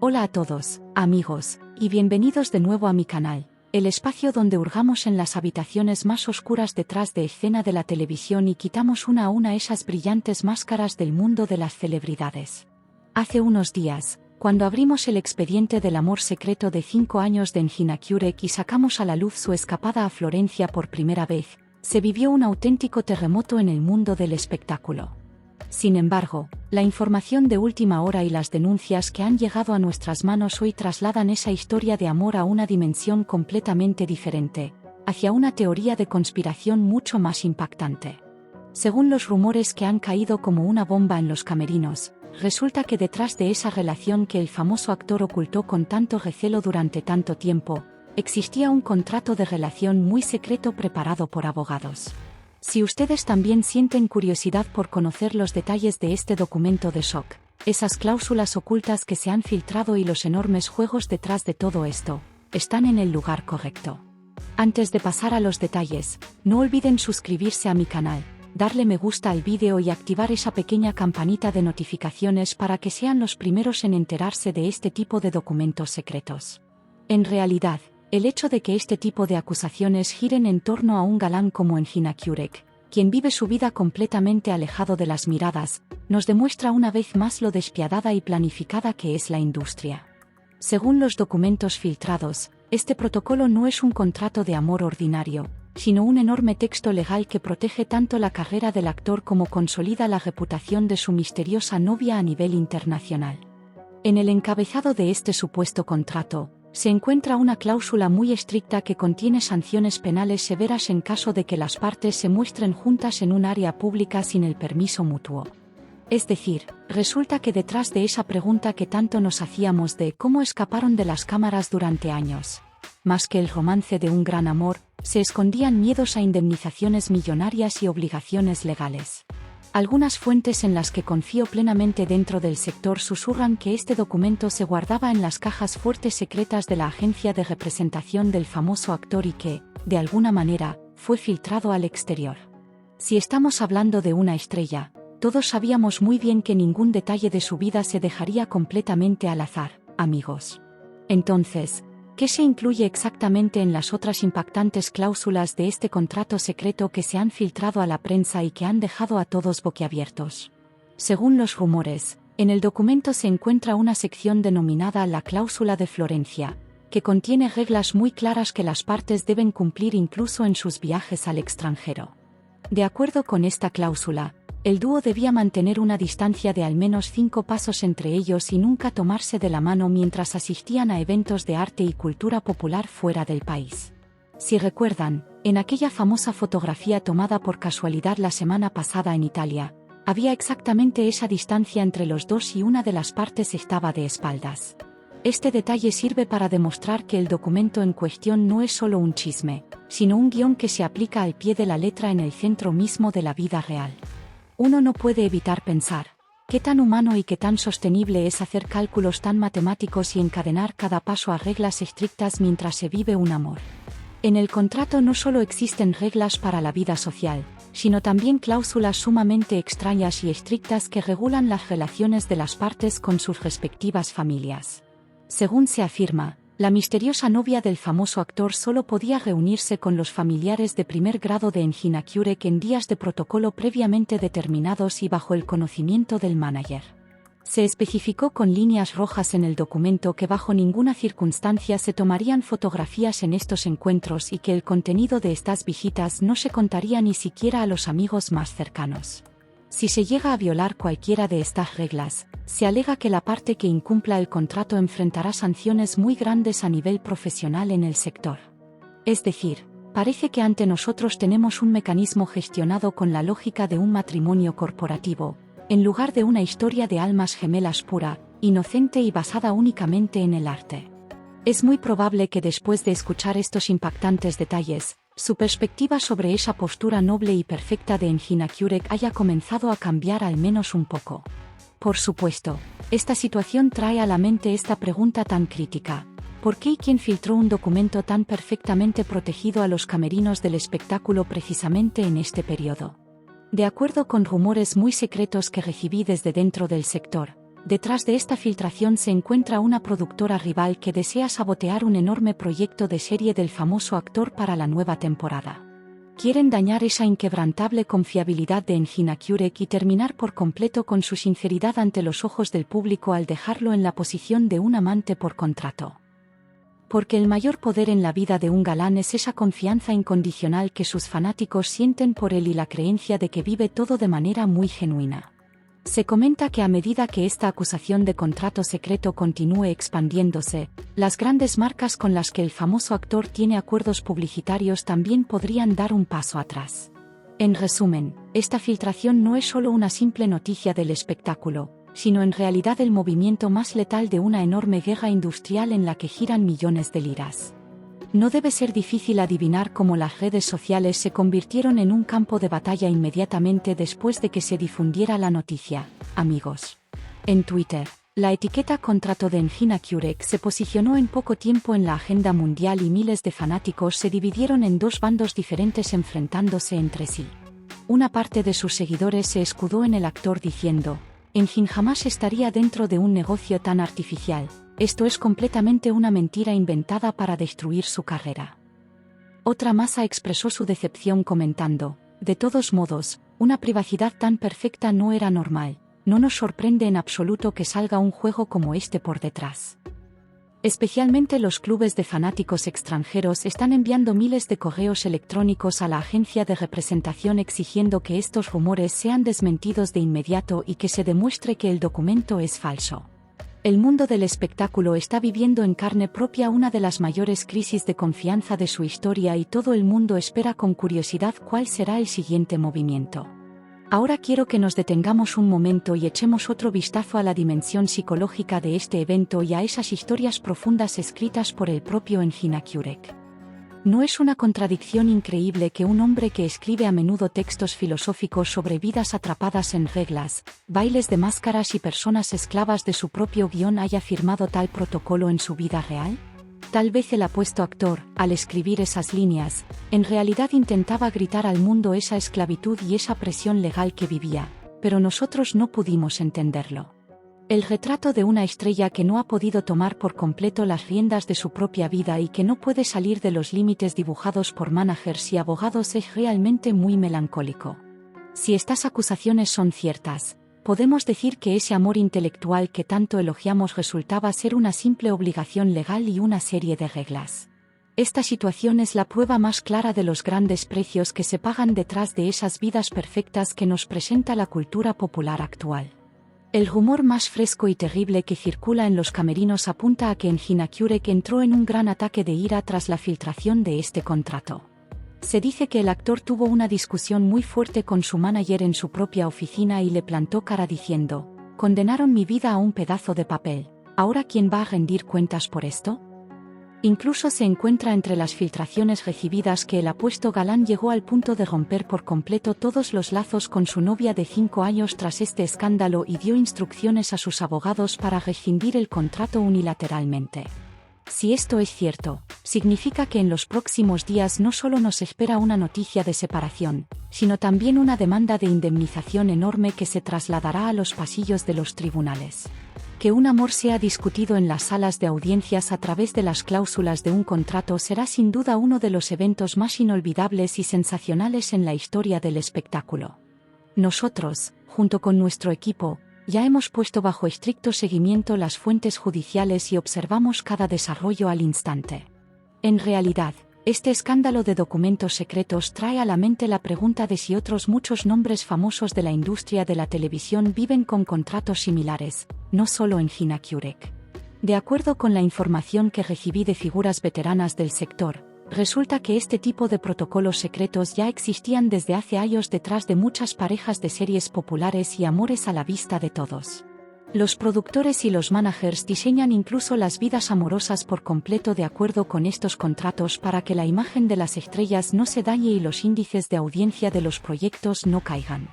Hola a todos, amigos, y bienvenidos de nuevo a mi canal, el espacio donde hurgamos en las habitaciones más oscuras detrás de escena de la televisión y quitamos una a una esas brillantes máscaras del mundo de las celebridades. Hace unos días, cuando abrimos el expediente del amor secreto de 5 años de Gina Kurek y sacamos a la luz su escapada a Florencia por primera vez, se vivió un auténtico terremoto en el mundo del espectáculo. Sin embargo, la información de última hora y las denuncias que han llegado a nuestras manos hoy trasladan esa historia de amor a una dimensión completamente diferente, hacia una teoría de conspiración mucho más impactante. Según los rumores que han caído como una bomba en los camerinos, resulta que detrás de esa relación que el famoso actor ocultó con tanto recelo durante tanto tiempo, existía un contrato de relación muy secreto preparado por abogados. Si ustedes también sienten curiosidad por conocer los detalles de este documento de shock, esas cláusulas ocultas que se han filtrado y los enormes juegos detrás de todo esto, están en el lugar correcto. Antes de pasar a los detalles, no olviden suscribirse a mi canal, darle me gusta al vídeo y activar esa pequeña campanita de notificaciones para que sean los primeros en enterarse de este tipo de documentos secretos. En realidad, el hecho de que este tipo de acusaciones giren en torno a un galán como Gina Kurek, quien vive su vida completamente alejado de las miradas, nos demuestra una vez más lo despiadada y planificada que es la industria. Según los documentos filtrados, este protocolo no es un contrato de amor ordinario, sino un enorme texto legal que protege tanto la carrera del actor como consolida la reputación de su misteriosa novia a nivel internacional. En el encabezado de este supuesto contrato, se encuentra una cláusula muy estricta que contiene sanciones penales severas en caso de que las partes se muestren juntas en un área pública sin el permiso mutuo. Es decir, resulta que detrás de esa pregunta que tanto nos hacíamos de cómo escaparon de las cámaras durante años, más que el romance de un gran amor, se escondían miedos a indemnizaciones millonarias y obligaciones legales. Algunas fuentes en las que confío plenamente dentro del sector susurran que este documento se guardaba en las cajas fuertes secretas de la agencia de representación del famoso actor y que, de alguna manera, fue filtrado al exterior. Si estamos hablando de una estrella, todos sabíamos muy bien que ningún detalle de su vida se dejaría completamente al azar, amigos. Entonces, ¿qué se incluye exactamente en las otras impactantes cláusulas de este contrato secreto que se han filtrado a la prensa y que han dejado a todos boquiabiertos? Según los rumores, en el documento se encuentra una sección denominada la cláusula de Florencia, que contiene reglas muy claras que las partes deben cumplir incluso en sus viajes al extranjero. De acuerdo con esta cláusula, el dúo debía mantener una distancia de al menos 5 pasos entre ellos y nunca tomarse de la mano mientras asistían a eventos de arte y cultura popular fuera del país. Si recuerdan, en aquella famosa fotografía tomada por casualidad la semana pasada en Italia, había exactamente esa distancia entre los dos y una de las partes estaba de espaldas. Este detalle sirve para demostrar que el documento en cuestión no es solo un chisme, sino un guión que se aplica al pie de la letra en el centro mismo de la vida real. Uno no puede evitar pensar, ¿qué tan humano y qué tan sostenible es hacer cálculos tan matemáticos y encadenar cada paso a reglas estrictas mientras se vive un amor? En el contrato no solo existen reglas para la vida social, sino también cláusulas sumamente extrañas y estrictas que regulan las relaciones de las partes con sus respectivas familias. Según se afirma, la misteriosa novia del famoso actor solo podía reunirse con los familiares de primer grado de Gina Kurek en días de protocolo previamente determinados y bajo el conocimiento del manager. Se especificó con líneas rojas en el documento que bajo ninguna circunstancia se tomarían fotografías en estos encuentros y que el contenido de estas visitas no se contaría ni siquiera a los amigos más cercanos. Si se llega a violar cualquiera de estas reglas, se alega que la parte que incumpla el contrato enfrentará sanciones muy grandes a nivel profesional en el sector. Es decir, parece que ante nosotros tenemos un mecanismo gestionado con la lógica de un matrimonio corporativo, en lugar de una historia de almas gemelas pura, inocente y basada únicamente en el arte. Es muy probable que después de escuchar estos impactantes detalles, su perspectiva sobre esa postura noble y perfecta de Gina Kurek haya comenzado a cambiar al menos un poco. Por supuesto, esta situación trae a la mente esta pregunta tan crítica: ¿por qué y quién filtró un documento tan perfectamente protegido a los camerinos del espectáculo precisamente en este periodo? De acuerdo con rumores muy secretos que recibí desde dentro del sector, Detrás de esta filtración se encuentra una productora rival que desea sabotear un enorme proyecto de serie del famoso actor para la nueva temporada. Quieren dañar esa inquebrantable confiabilidad de Engin Akyurek y terminar por completo con su sinceridad ante los ojos del público al dejarlo en la posición de un amante por contrato. Porque el mayor poder en la vida de un galán es esa confianza incondicional que sus fanáticos sienten por él y la creencia de que vive todo de manera muy genuina. Se comenta que a medida que esta acusación de contrato secreto continúe expandiéndose, las grandes marcas con las que el famoso actor tiene acuerdos publicitarios también podrían dar un paso atrás. En resumen, esta filtración no es solo una simple noticia del espectáculo, sino en realidad el movimiento más letal de una enorme guerra industrial en la que giran millones de liras. No debe ser difícil adivinar cómo las redes sociales se convirtieron en un campo de batalla inmediatamente después de que se difundiera la noticia, amigos. En Twitter, la etiqueta contrato de Engin Akyurek se posicionó en poco tiempo en la agenda mundial y miles de fanáticos se dividieron en dos bandos diferentes enfrentándose entre sí. Una parte de sus seguidores se escudó en el actor diciendo: Engin jamás estaría dentro de un negocio tan artificial. Esto es completamente una mentira inventada para destruir su carrera. Otra masa expresó su decepción comentando: de todos modos, una privacidad tan perfecta no era normal, no nos sorprende en absoluto que salga un juego como este por detrás. Especialmente los clubes de fanáticos extranjeros están enviando miles de correos electrónicos a la agencia de representación exigiendo que estos rumores sean desmentidos de inmediato y que se demuestre que el documento es falso. El mundo del espectáculo está viviendo en carne propia una de las mayores crisis de confianza de su historia y todo el mundo espera con curiosidad cuál será el siguiente movimiento. Ahora quiero que nos detengamos un momento y echemos otro vistazo a la dimensión psicológica de este evento y a esas historias profundas escritas por el propio Engin Akyurek. ¿No es una contradicción increíble que un hombre que escribe a menudo textos filosóficos sobre vidas atrapadas en reglas, bailes de máscaras y personas esclavas de su propio guión haya firmado tal protocolo en su vida real? Tal vez el apuesto actor, al escribir esas líneas, en realidad intentaba gritar al mundo esa esclavitud y esa presión legal que vivía, pero nosotros no pudimos entenderlo. El retrato de una estrella que no ha podido tomar por completo las riendas de su propia vida y que no puede salir de los límites dibujados por managers y abogados es realmente muy melancólico. Si estas acusaciones son ciertas, podemos decir que ese amor intelectual que tanto elogiamos resultaba ser una simple obligación legal y una serie de reglas. Esta situación es la prueba más clara de los grandes precios que se pagan detrás de esas vidas perfectas que nos presenta la cultura popular actual. El rumor más fresco y terrible que circula en los camerinos apunta a que Engin Akyurek entró en un gran ataque de ira tras la filtración de este contrato. Se dice que el actor tuvo una discusión muy fuerte con su manager en su propia oficina y le plantó cara diciendo: «Condenaron mi vida a un pedazo de papel, ¿ahora quién va a rendir cuentas por esto?». Incluso se encuentra entre las filtraciones recibidas que el apuesto galán llegó al punto de romper por completo todos los lazos con su novia de 5 años tras este escándalo y dio instrucciones a sus abogados para rescindir el contrato unilateralmente. Si esto es cierto, significa que en los próximos días no solo nos espera una noticia de separación, sino también una demanda de indemnización enorme que se trasladará a los pasillos de los tribunales. Que un amor sea discutido en las salas de audiencias a través de las cláusulas de un contrato será sin duda uno de los eventos más inolvidables y sensacionales en la historia del espectáculo. Nosotros, junto con nuestro equipo, ya hemos puesto bajo estricto seguimiento las fuentes judiciales y observamos cada desarrollo al instante. En realidad, este escándalo de documentos secretos trae a la mente la pregunta de si otros muchos nombres famosos de la industria de la televisión viven con contratos similares, no solo Engin Akyurek. De acuerdo con la información que recibí de figuras veteranas del sector, resulta que este tipo de protocolos secretos ya existían desde hace años detrás de muchas parejas de series populares y amores a la vista de todos. Los productores y los managers diseñan incluso las vidas amorosas por completo de acuerdo con estos contratos para que la imagen de las estrellas no se dañe y los índices de audiencia de los proyectos no caigan.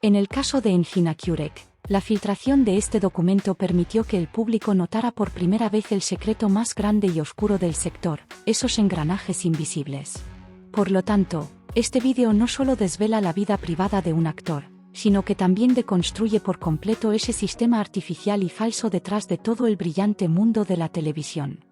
En el caso de Engin Akyurek, la filtración de este documento permitió que el público notara por primera vez el secreto más grande y oscuro del sector, esos engranajes invisibles. Por lo tanto, este vídeo no solo desvela la vida privada de un actor, sino que también deconstruye por completo ese sistema artificial y falso detrás de todo el brillante mundo de la televisión.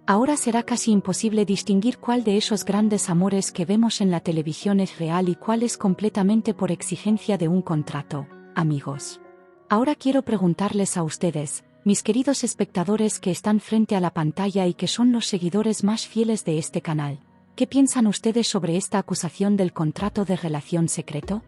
Ahora será casi imposible distinguir cuál de esos grandes amores que vemos en la televisión es real y cuál es completamente por exigencia de un contrato, amigos. Ahora quiero preguntarles a ustedes, mis queridos espectadores que están frente a la pantalla y que son los seguidores más fieles de este canal, ¿qué piensan ustedes sobre esta acusación del contrato de relación secreto?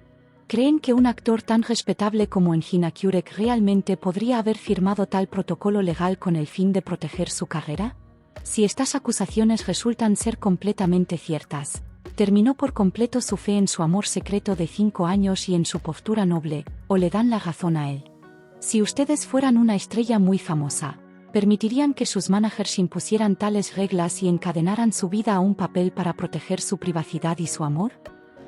¿Creen que un actor tan respetable como Engin Akyurek realmente podría haber firmado tal protocolo legal con el fin de proteger su carrera? Si estas acusaciones resultan ser completamente ciertas, terminó por completo su fe en su amor secreto de 5 años y en su postura noble, o le dan la razón a él. Si ustedes fueran una estrella muy famosa, ¿permitirían que sus managers impusieran tales reglas y encadenaran su vida a un papel para proteger su privacidad y su amor?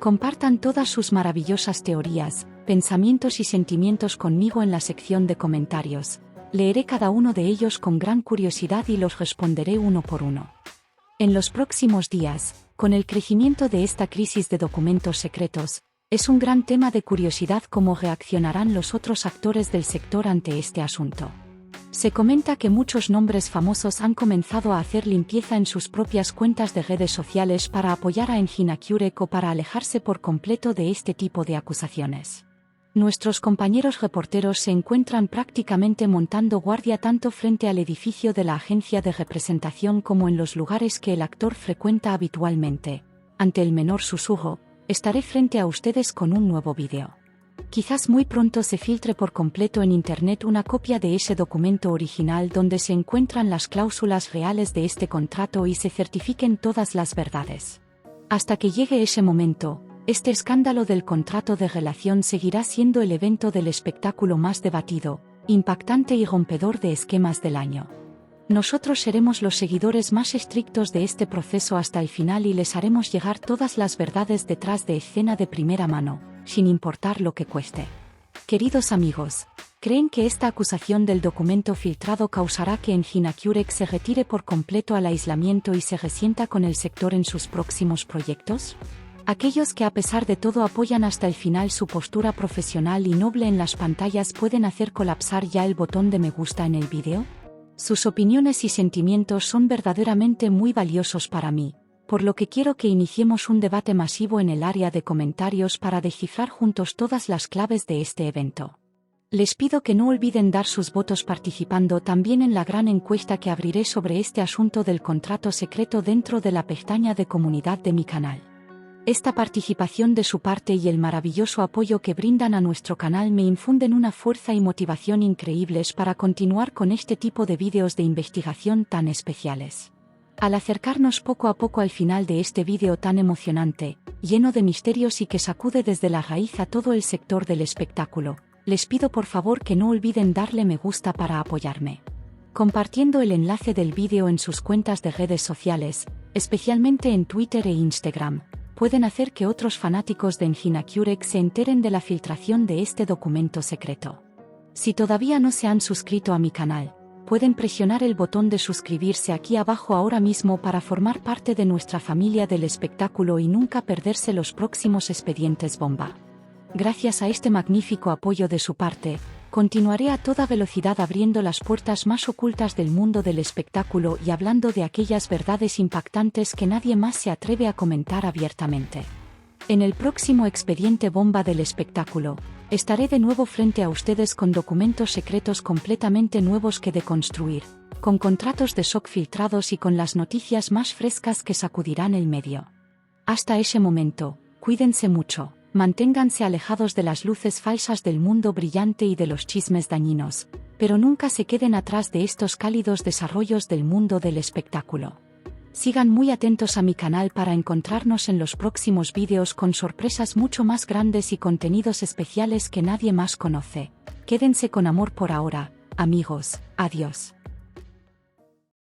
Compartan todas sus maravillosas teorías, pensamientos y sentimientos conmigo en la sección de comentarios. Leeré cada uno de ellos con gran curiosidad y los responderé uno por uno. En los próximos días, con el crecimiento de esta crisis de documentos secretos, es un gran tema de curiosidad cómo reaccionarán los otros actores del sector ante este asunto. Se comenta que muchos nombres famosos han comenzado a hacer limpieza en sus propias cuentas de redes sociales para apoyar a Engin Akyurek o para alejarse por completo de este tipo de acusaciones. Nuestros compañeros reporteros se encuentran prácticamente montando guardia tanto frente al edificio de la agencia de representación como en los lugares que el actor frecuenta habitualmente. Ante el menor susurro, estaré frente a ustedes con un nuevo vídeo. Quizás muy pronto se filtre por completo en internet una copia de ese documento original donde se encuentran las cláusulas reales de este contrato y se certifiquen todas las verdades. Hasta que llegue ese momento, este escándalo del contrato de relación seguirá siendo el evento del espectáculo más debatido, impactante y rompedor de esquemas del año. Nosotros seremos los seguidores más estrictos de este proceso hasta el final y les haremos llegar todas las verdades detrás de escena de primera mano, sin importar lo que cueste. Queridos amigos, ¿creen que esta acusación del documento filtrado causará que Engin Akyurek se retire por completo al aislamiento y se resienta con el sector en sus próximos proyectos? Aquellos que a pesar de todo apoyan hasta el final su postura profesional y noble en las pantallas pueden hacer colapsar ya el botón de me gusta en el vídeo. Sus opiniones y sentimientos son verdaderamente muy valiosos para mí, por lo que quiero que iniciemos un debate masivo en el área de comentarios para descifrar juntos todas las claves de este evento. Les pido que no olviden dar sus votos participando también en la gran encuesta que abriré sobre este asunto del contrato secreto dentro de la pestaña de comunidad de mi canal. Esta participación de su parte y el maravilloso apoyo que brindan a nuestro canal me infunden una fuerza y motivación increíbles para continuar con este tipo de vídeos de investigación tan especiales. Al acercarnos poco a poco al final de este vídeo tan emocionante, lleno de misterios y que sacude desde la raíz a todo el sector del espectáculo, les pido por favor que no olviden darle me gusta para apoyarme. Compartiendo el enlace del vídeo en sus cuentas de redes sociales, especialmente en Twitter e Instagram, pueden hacer que otros fanáticos de Engin Akyurek se enteren de la filtración de este documento secreto. Si todavía no se han suscrito a mi canal, pueden presionar el botón de suscribirse aquí abajo ahora mismo para formar parte de nuestra familia del espectáculo y nunca perderse los próximos expedientes bomba. Gracias a este magnífico apoyo de su parte, continuaré a toda velocidad abriendo las puertas más ocultas del mundo del espectáculo y hablando de aquellas verdades impactantes que nadie más se atreve a comentar abiertamente. En el próximo expediente bomba del espectáculo, estaré de nuevo frente a ustedes con documentos secretos completamente nuevos que deconstruir, con contratos de shock filtrados y con las noticias más frescas que sacudirán el medio. Hasta ese momento, cuídense mucho. Manténganse alejados de las luces falsas del mundo brillante y de los chismes dañinos, pero nunca se queden atrás de estos cálidos desarrollos del mundo del espectáculo. Sigan muy atentos a mi canal para encontrarnos en los próximos vídeos con sorpresas mucho más grandes y contenidos especiales que nadie más conoce. Quédense con amor por ahora, amigos, adiós.